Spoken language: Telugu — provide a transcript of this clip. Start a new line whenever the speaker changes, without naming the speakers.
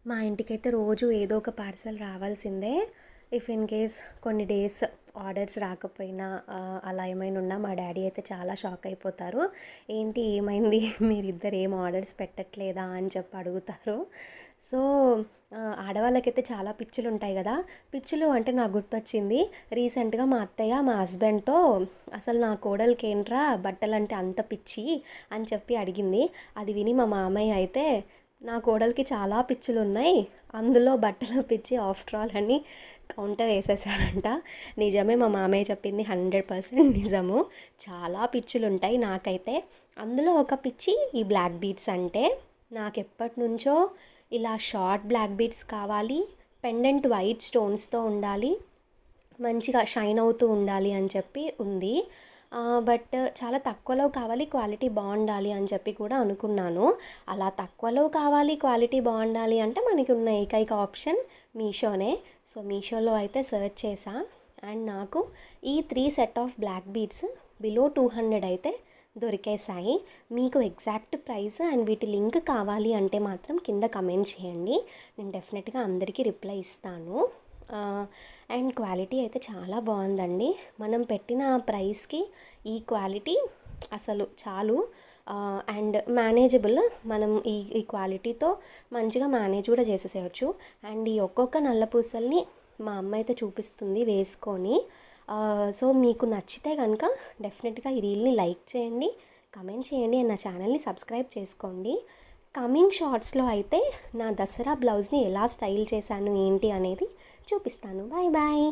మా ఇంటికైతే రోజు ఏదో ఒక పార్సల్ రావాల్సిందే. ఇఫ్ ఇన్ కేస్ కొన్ని డేస్ ఆర్డర్స్ రాకపోయినా అలా ఏమైనా ఉన్నా మా డ్యాడీ అయితే చాలా షాక్ అయిపోతారు. ఏంటి ఏమైంది మీరిద్దరు ఏం ఆర్డర్స్ పెట్టట్లేదా అని చెప్పి అడుగుతారు. సో ఆడవాళ్ళకైతే చాలా పిచ్చులు ఉంటాయి కదా. పిచ్చులు అంటే నాకు గుర్తొచ్చింది, రీసెంట్గా మా అత్తయ్య మా హస్బెండ్తో అసలు నా కోడలికి ఏంట్రా బట్టలంటే అంత పిచ్చి అని చెప్పి అడిగింది. అది విని మా మామయ్య అయితే నా కోడలికి చాలా పిచ్చులు ఉన్నాయి, అందులో బట్టల పిచ్చి ఆఫ్టర్ ఆల్ అని కౌంటర్ వేసేసారంట. నిజమే, మా మామయ్య చెప్పింది 100% నిజము. చాలా పిచ్చులు ఉంటాయి నాకైతే. అందులో ఒక పిచ్చి ఈ బ్లాక్ బీడ్స్ అంటే. నాకు ఎప్పటి నుంచో ఇలా షార్ట్ బ్లాక్ బీడ్స్ కావాలి, పెండెంట్ వైట్ స్టోన్స్తో ఉండాలి, మంచిగా షైన్ అవుతూ ఉండాలి అని చెప్పి ఉంది. బట్ చాలా తక్కువలో కావాలి, క్వాలిటీ బాగుండాలి అని చెప్పి కూడా అనుకున్నాను. అలా తక్కువలో కావాలి, క్వాలిటీ బాగుండాలి అంటే మనకి ఉన్న ఏకైక ఆప్షన్ మీషోనే. సో మీషోలో అయితే సెర్చ్ చేసా అండ్ నాకు ఈ 3 set of black beads below 200 అయితే దొరికేసాయి. మీకు ఎగ్జాక్ట్ ప్రైస్ అండ్ వీటి లింక్ కావాలి అంటే మాత్రం కింద కమెంట్ చేయండి, నేను డెఫినెట్గా అందరికీ రిప్లై ఇస్తాను. అండ్ క్వాలిటీ అయితే చాలా బాగుందండి. మనం పెట్టిన ప్రైస్కి ఈ క్వాలిటీ అసలు చాలు. అండ్ మేనేజబుల్, మనం ఈ క్వాలిటీతో మంచిగా మేనేజ్ కూడా చేసేసేయచ్చు. అండ్ ఈ ఒక్కొక్క నల్ల పూసల్ని మా అమ్మ అయితే చూపిస్తుంది వేసుకొని. సో మీకు నచ్చితే కనుక డెఫినెట్గా ఈ రీల్ని లైక్ చేయండి, కమెంట్ చేయండి అండ్ నా ఛానల్ని సబ్స్క్రైబ్ చేసుకోండి. కమింగ్ షార్ట్స్లో అయితే నా దసరా బ్లౌజ్ని ఎలా స్టైల్ చేశాను ఏంటి అనేది చూపిస్తాను. Bye bye.